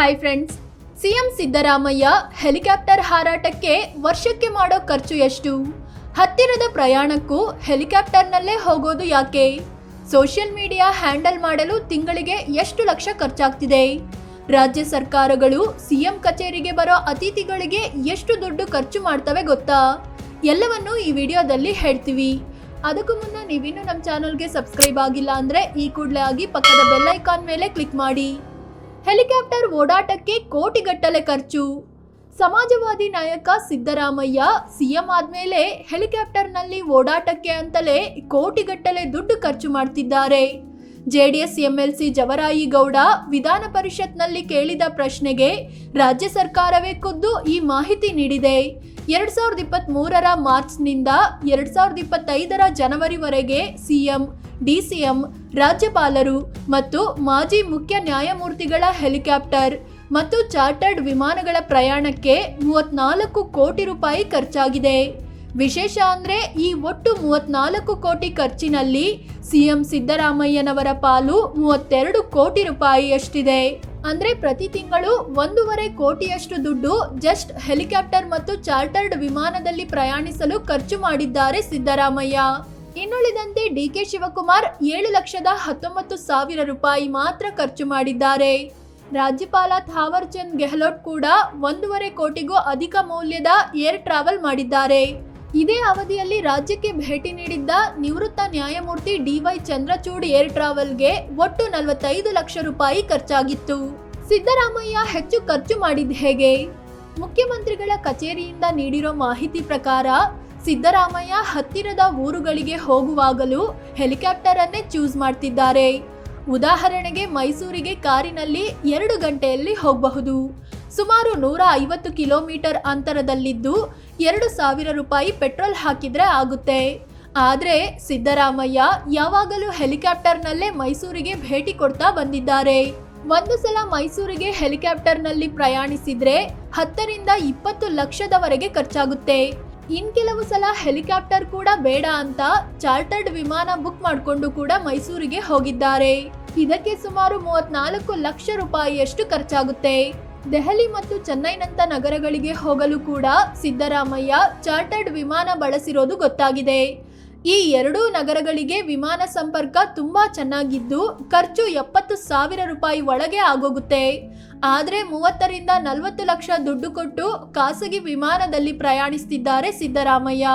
Hi friends, CM Siddaramaiah helicopter ಹಾರಾಟಕ್ಕೆ ವರ್ಷಕ್ಕೆ ಮಾಡೋ ಖರ್ಚು ಎಷ್ಟು? ಹತ್ತಿರದ ಪ್ರಯಾಣಕ್ಕೂ ಹೆಲಿಕಾಪ್ಟರ್ನಲ್ಲೇ ಹೋಗೋದು ಯಾಕೆ? ಸೋಷಿಯಲ್ ಮೀಡಿಯಾ ಹ್ಯಾಂಡಲ್ ಮಾಡಲು ತಿಂಗಳಿಗೆ ಎಷ್ಟು ಲಕ್ಷ ಖರ್ಚಾಗ್ತಿದೆ? ರಾಜ್ಯ ಸರ್ಕಾರಗಳು ಸಿಎಂ ಕಚೇರಿಗೆ ಬರೋ ಅತಿಥಿಗಳಿಗೆ ಎಷ್ಟು ದುಡ್ಡು ಖರ್ಚು ಮಾಡ್ತವೆ ಗೊತ್ತಾ? ಎಲ್ಲವನ್ನು ಈ ವಿಡಿಯೋದಲ್ಲಿ ಹೇಳ್ತೀವಿ. ಅದಕ್ಕೂ ಮುನ್ನ ನೀವಿನ್ನೂ ನಮ್ಮ ಚಾನಲ್ಗೆ ಸಬ್ಸ್ಕ್ರೈಬ್ ಆಗಿಲ್ಲ ಅಂದರೆ ಈ ಕೂಡಲೇ ಆಗಿ ಪಕ್ಕದ ಬೆಲ್ ಐಕಾನ್ ಮೇಲೆ ಕ್ಲಿಕ್ ಮಾಡಿ. ಹೆಲಿಕಾಪ್ಟರ್ ಓಡಾಟಕ್ಕೆ ಕೋಟಿಗಟ್ಟಲೆ ಖರ್ಚು. ಸಮಾಜವಾದಿ ನಾಯಕ ಸಿದ್ದರಾಮಯ್ಯ ಸಿಎಂ ಆದ್ಮೇಲೆ ಹೆಲಿಕಾಪ್ಟರ್ನಲ್ಲಿ ಓಡಾಟಕ್ಕೆ ಅಂತಲೇ ಕೋಟಿಗಟ್ಟಲೆ ದುಡ್ಡು ಖರ್ಚು ಮಾಡ್ತಿದ್ದಾರೆ. ಜೆಡಿಎಸ್ ಎಂಎಲ್ಸಿ ಜವರಾಯಿ ಗೌಡ ವಿಧಾನ ಪರಿಷತ್ನಲ್ಲಿ ಕೇಳಿದ ಪ್ರಶ್ನೆಗೆ ರಾಜ್ಯ ಸರ್ಕಾರವೇ ಖುದ್ದು ಈ ಮಾಹಿತಿ ನೀಡಿದೆ. 2023ರ ಮಾರ್ಚ್ನಿಂದ 2025ರ ಜನವರಿವರೆಗೆ ಸಿಎಂ, ಡಿಸಿಎಂ, ರಾಜ್ಯಪಾಲರು ಮತ್ತು ಮಾಜಿ ಮುಖ್ಯ ನ್ಯಾಯಮೂರ್ತಿಗಳ ಹೆಲಿಕಾಪ್ಟರ್ ಮತ್ತು ಚಾರ್ಟರ್ಡ್ ವಿಮಾನಗಳ ಪ್ರಯಾಣಕ್ಕೆ 34 ಕೋಟಿ ರೂಪಾಯಿ ಖರ್ಚಾಗಿದೆ. ವಿಶೇಷ ಅಂದ್ರೆ ಈ ಒಟ್ಟು 34 ಕೋಟಿ ಖರ್ಚಿನಲ್ಲಿ ಸಿಎಂ ಸಿದ್ದರಾಮಯ್ಯನವರ ಪಾಲು 32 ಕೋಟಿ ರೂಪಾಯಿಯಷ್ಟಿದೆ. ಅಂದ್ರೆ ಪ್ರತಿ ತಿಂಗಳು 1.5 ಕೋಟಿಯಷ್ಟು ದುಡ್ಡು ಜಸ್ಟ್ ಹೆಲಿಕಾಪ್ಟರ್ ಮತ್ತು ಚಾರ್ಟರ್ಡ್ ವಿಮಾನದಲ್ಲಿ ಪ್ರಯಾಣಿಸಲು ಖರ್ಚು ಮಾಡಿದ್ದಾರೆ ಸಿದ್ದರಾಮಯ್ಯ. ಇನ್ನುಳಿದಂತೆ ಡಿಕೆ ಶಿವಕುಮಾರ್ 7,19,000 ರೂಪಾಯಿ ಮಾತ್ರ ಖರ್ಚು ಮಾಡಿದ್ದಾರೆ. ರಾಜ್ಯಪಾಲ ಥಾವರ್ ಚಂದ್ ಗೆಹ್ಲೋಟ್ ಕೂಡ 1.5 ಕೋಟಿಗೂ ಅಧಿಕ ಮೌಲ್ಯದ ಏರ್ ಟ್ರಾವೆಲ್ ಮಾಡಿದ್ದಾರೆ. ಇದೇ ಅವಧಿಯಲ್ಲಿ ರಾಜ್ಯಕ್ಕೆ ಭೇಟಿ ನೀಡಿದ್ದ ನಿವೃತ್ತ ನ್ಯಾಯಮೂರ್ತಿ ಡಿವೈ ಚಂದ್ರಚೂಡ್ ಏರ್ ಟ್ರಾವೆಲ್ಗೆ ಒಟ್ಟು 45 ಲಕ್ಷ ರೂಪಾಯಿ ಖರ್ಚಾಗಿತ್ತು. ಸಿದ್ದರಾಮಯ್ಯ ಹೆಚ್ಚು ಖರ್ಚು ಮಾಡಿದ್ದು ಹೇಗೆ? ಮುಖ್ಯಮಂತ್ರಿಗಳ ಕಚೇರಿಯಿಂದ ನೀಡಿರೋ ಮಾಹಿತಿ ಪ್ರಕಾರ ಸಿದ್ದರಾಮಯ್ಯ ಹತ್ತಿರದ ಊರುಗಳಿಗೆ ಹೋಗುವಾಗಲೂ ಹೆಲಿಕಾಪ್ಟರ್ ಅನ್ನೇ ಚೂಸ್ ಮಾಡ್ತಿದ್ದಾರೆ. ಉದಾಹರಣೆಗೆ ಮೈಸೂರಿಗೆ ಕಾರಿನಲ್ಲಿ 2 ಗಂಟೆಯಲ್ಲಿ ಹೋಗಬಹುದು. ಸುಮಾರು 150 ಕಿಲೋಮೀಟರ್ ಅಂತರದಲ್ಲಿದ್ದು 2,000 ರೂಪಾಯಿ ಪೆಟ್ರೋಲ್ ಹಾಕಿದ್ರೆ ಆಗುತ್ತೆ. ಆದರೆ ಸಿದ್ದರಾಮಯ್ಯ ಯಾವಾಗಲೂ ಹೆಲಿಕಾಪ್ಟರ್ನಲ್ಲೇ ಮೈಸೂರಿಗೆ ಭೇಟಿ ಕೊಡ್ತಾ ಬಂದಿದ್ದಾರೆ. ಒಂದು ಸಲ ಮೈಸೂರಿಗೆ ಹೆಲಿಕಾಪ್ಟರ್ನಲ್ಲಿ ಪ್ರಯಾಣಿಸಿದ್ರೆ 10ರಿಂದ 20 ಲಕ್ಷದವರೆಗೆ ಖರ್ಚಾಗುತ್ತೆ. ಇನ್ ಕೆಲವು ಸಲ ಹೆಲಿಕಾಪ್ಟರ್ ಕೂಡ ಬೇಡ ಅಂತ ಚಾರ್ಟರ್ಡ್ ವಿಮಾನ ಬುಕ್ ಮಾಡಿಕೊಂಡು ಕೂಡ ಮೈಸೂರಿಗೆ ಹೋಗಿದ್ದಾರೆ. ಇದಕ್ಕೆ ಸುಮಾರು 34 ಲಕ್ಷ ರೂಪಾಯಿಯಷ್ಟು ಖರ್ಚಾಗುತ್ತೆ. ದೆಹಲಿ ಮತ್ತು ಚೆನ್ನೈನಂತ ನಗರಗಳಿಗೆ ಹೋಗಲು ಕೂಡ ಸಿದ್ದರಾಮಯ್ಯ ಚಾರ್ಟರ್ಡ್ ವಿಮಾನ ಬಳಸಿರೋದು ಗೊತ್ತಾಗಿದೆ. ಈ ಎರಡೂ ನಗರಗಳಿಗೆ ವಿಮಾನ ಸಂಪರ್ಕ ತುಂಬಾ ಚೆನ್ನಾಗಿದ್ದು ಖರ್ಚು 70,000 ರೂಪಾಯಿ ಒಳಗೆ ಆಗೋಗುತ್ತೆ. ಆದರೆ 30ರಿಂದ 40 ಲಕ್ಷ ದುಡ್ಡು ಕೊಟ್ಟು ಖಾಸಗಿ ವಿಮಾನದಲ್ಲಿ ಪ್ರಯಾಣಿಸ್ತಿದ್ದಾರೆ ಸಿದ್ದರಾಮಯ್ಯ.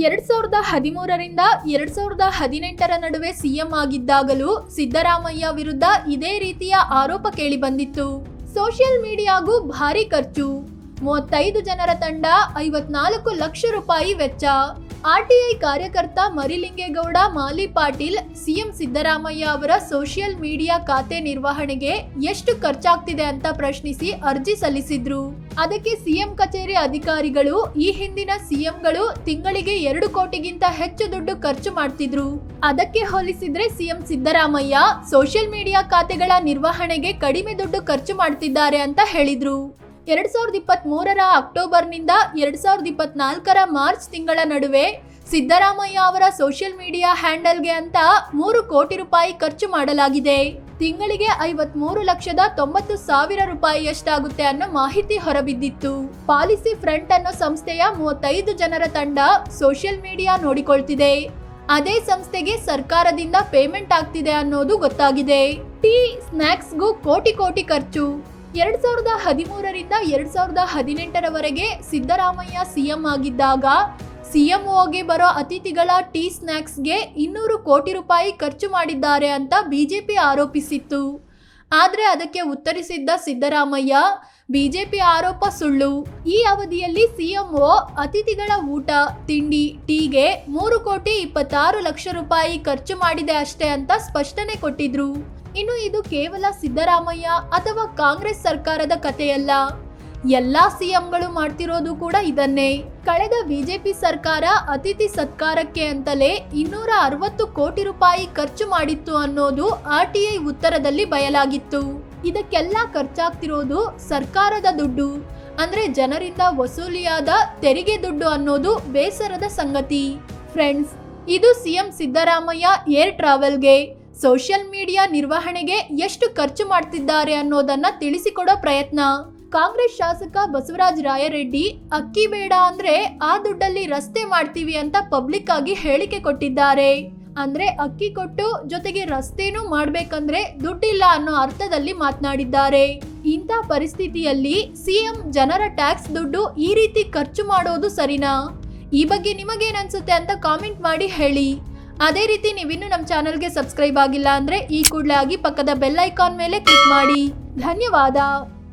2013ರಿಂದ 2018ರ ನಡುವೆ ಸಿಎಂ ಆಗಿದ್ದಾಗಲೂ ಸಿದ್ದರಾಮಯ್ಯ ವಿರುದ್ಧ ಇದೇ ರೀತಿಯ ಆರೋಪ ಕೇಳಿ ಬಂದಿತ್ತು. ಸೋಷಿಯಲ್ ಮೀಡಿಯಾಗೂ ಭಾರಿ ಖರ್ಚು. 35 ಜನರ ತಂಡ, 54 ಲಕ್ಷ ರೂಪಾಯಿ ವೆಚ್ಚ. ಆರ್ಟಿಐ ಕಾರ್ಯಕರ್ತ ಮರಿಲಿಂಗೇಗೌಡ ಮಾಲಿ ಪಾಟೀಲ್ ಸಿಎಂ ಸಿದ್ದರಾಮಯ್ಯ ಅವರ ಸೋಷಿಯಲ್ ಮೀಡಿಯಾ ಖಾತೆ ನಿರ್ವಹಣೆಗೆ ಎಷ್ಟು ಖರ್ಚಾಗ್ತಿದೆ ಅಂತ ಪ್ರಶ್ನಿಸಿ ಅರ್ಜಿ ಸಲ್ಲಿಸಿದ್ರು. ಅದಕ್ಕೆ ಸಿಎಂ ಕಚೇರಿ ಅಧಿಕಾರಿಗಳು ಈ ಹಿಂದಿನ ಸಿಎಂಗಳು ತಿಂಗಳಿಗೆ 2 ಕೋಟಿಗಿಂತ ಹೆಚ್ಚು ದುಡ್ಡು ಖರ್ಚು ಮಾಡ್ತಿದ್ರು. ಅದಕ್ಕೆ ಹೋಲಿಸಿದ್ರೆ ಸಿಎಂ ಸಿದ್ದರಾಮಯ್ಯ ಸೋಷಿಯಲ್ ಮೀಡಿಯಾ ಖಾತೆಗಳ ನಿರ್ವಹಣೆಗೆ ಕಡಿಮೆ ದುಡ್ಡು ಖರ್ಚು ಮಾಡ್ತಿದ್ದಾರೆ ಅಂತ ಹೇಳಿದ್ರು. 2023ರ ಅಕ್ಟೋಬರ್ನಿಂದ 2024ರ ಮಾರ್ಚ್ ತಿಂಗಳ ನಡುವೆ ಸಿದ್ದರಾಮಯ್ಯ ಅವರ ಸೋಷಿಯಲ್ ಮೀಡಿಯಾ ಹ್ಯಾಂಡಲ್ಗೆ ಅಂತ 3 ಕೋಟಿ ರೂಪಾಯಿ ಖರ್ಚು ಮಾಡಲಾಗಿದೆ. ತಿಂಗಳಿಗೆ 53,90,000 ರೂಪಾಯಿಯಷ್ಟಾಗುತ್ತೆ ಅನ್ನೋ ಮಾಹಿತಿ ಹೊರಬಿದ್ದಿತ್ತು. ಪಾಲಿಸಿ ಫ್ರಂಟ್ ಅನ್ನೋ ಸಂಸ್ಥೆಯ 35 ಜನರ ತಂಡ ಸೋಷಿಯಲ್ ಮೀಡಿಯಾ ನೋಡಿಕೊಳ್ತಿದೆ. ಅದೇ ಸಂಸ್ಥೆಗೆ ಸರ್ಕಾರದಿಂದ ಪೇಮೆಂಟ್ ಆಗ್ತಿದೆ ಅನ್ನೋದು ಗೊತ್ತಾಗಿದೆ. ಟೀ, ಸ್ನ್ಯಾಕ್ಸ್ಗೂ ಕೋಟಿ ಖರ್ಚು. 2013ರಿಂದ 2018ರವರೆಗೆ ಸಿದ್ದರಾಮಯ್ಯ ಸಿಎಂ ಆಗಿದ್ದಾಗ ಸಿಎಂಒಗೆ ಬರೋ ಅತಿಥಿಗಳ ಟೀ ಸ್ನ್ಯಾಕ್ಸ್ಗೆ 200 ಕೋಟಿ ರೂಪಾಯಿ ಖರ್ಚು ಮಾಡಿದ್ದಾರೆ ಅಂತ ಬಿಜೆಪಿ ಆರೋಪಿಸಿತ್ತು. ಆದರೆ ಅದಕ್ಕೆ ಉತ್ತರಿಸಿದ್ದ ಸಿದ್ದರಾಮಯ್ಯ, ಬಿಜೆಪಿ ಆರೋಪ ಸುಳ್ಳು. ಈ ಅವಧಿಯಲ್ಲಿ ಸಿಎಂಒ ಅತಿಥಿಗಳ ಊಟ, ತಿಂಡಿ, ಟೀಗೆ 3,26 ಲಕ್ಷ ರೂಪಾಯಿ ಖರ್ಚು ಮಾಡಿದೆ ಅಷ್ಟೇ ಅಂತ ಸ್ಪಷ್ಟನೆ ಕೊಟ್ಟಿದ್ರು. ಇನ್ನು ಇದು ಕೇವಲ ಸಿದ್ದರಾಮಯ್ಯ ಅಥವಾ ಕಾಂಗ್ರೆಸ್ ಸರ್ಕಾರದ ಕಥೆಯಲ್ಲ. ಎಲ್ಲಾ ಸಿಎಂಗಳು ಮಾಡ್ತಿರೋದು ಕೂಡ ಇದನ್ನೇ. ಕಳೆದ ಬಿಜೆಪಿ ಸರ್ಕಾರ ಅತಿಥಿ ಸತ್ಕಾರಕ್ಕೆ ಅಂತಲೇ 260 ಕೋಟಿ ರೂಪಾಯಿ ಖರ್ಚು ಮಾಡಿತ್ತು ಅನ್ನೋದು ಆರ್ಟಿಐ ಉತ್ತರದಲ್ಲಿ ಬಯಲಾಗಿತ್ತು. ಇದಕ್ಕೆಲ್ಲ ಖರ್ಚಾಗ್ತಿರೋದು ಸರ್ಕಾರದ ದುಡ್ಡು, ಅಂದ್ರೆ ಜನರಿಂದ ವಸೂಲಿಯಾದ ತೆರಿಗೆ ದುಡ್ಡು ಅನ್ನೋದು ಬೇಸರದ ಸಂಗತಿ. ಫ್ರೆಂಡ್ಸ್, ಇದು ಸಿಎಂ ಸಿದ್ದರಾಮಯ್ಯ ಏರ್ ಟ್ರಾವೆಲ್ಗೆ ಸೋಷಿಯಲ್ ಮೀಡಿಯಾ ನಿರ್ವಹಣೆಗೆ ಎಷ್ಟು ಖರ್ಚು ಮಾಡ್ತಿದ್ದಾರೆ ಅನ್ನೋದನ್ನ ತಿಳಿಸಿಕೊಡೋ ಪ್ರಯತ್ನ. ಕಾಂಗ್ರೆಸ್ ಶಾಸಕ ಬಸವರಾಜ ರಾಯರೆಡ್ಡಿ ಅಕ್ಕಿ ಬೇಡ ಅಂದ್ರೆ ಆ ದುಡ್ಡಲ್ಲಿ ರಸ್ತೆ ಮಾಡ್ತೀವಿ ಅಂತ ಪಬ್ಲಿಕ್ ಆಗಿ ಹೇಳಿಕೆ ಕೊಟ್ಟಿದ್ದಾರೆ. ಅಂದ್ರೆ ಅಕ್ಕಿ ಕೊಟ್ಟು ಜೊತೆಗೆ ರಸ್ತೆನೂ ಮಾಡ್ಬೇಕಂದ್ರೆ ದುಡ್ಡಿಲ್ಲ ಅನ್ನೋ ಅರ್ಥದಲ್ಲಿ ಮಾತನಾಡಿದ್ದಾರೆ. ಇಂಥ ಪರಿಸ್ಥಿತಿಯಲ್ಲಿ ಸಿಎಂ ಜನರ ಟ್ಯಾಕ್ಸ್ ದುಡ್ಡು ಈ ರೀತಿ ಖರ್ಚು ಮಾಡೋದು ಸರಿನಾ? ಈ ಬಗ್ಗೆ ನಿಮಗೇನ್ ಅನ್ಸುತ್ತೆ ಅಂತ ಕಾಮೆಂಟ್ ಮಾಡಿ ಹೇಳಿ. ಅದೇ ರೀತಿ ನೀವಿನ್ನೂ ನಮ್ಮ ಚಾನಲ್ಗೆ ಸಬ್ಸ್ಕ್ರೈಬ್ ಆಗಿಲ್ಲ ಅಂದ್ರೆ ಈ ಕೂಡಲೇ ಆಗಿ ಪಕ್ಕದ ಬೆಲ್ ಐಕಾನ್ ಮೇಲೆ ಕ್ಲಿಕ್ ಮಾಡಿ. ಧನ್ಯವಾದ.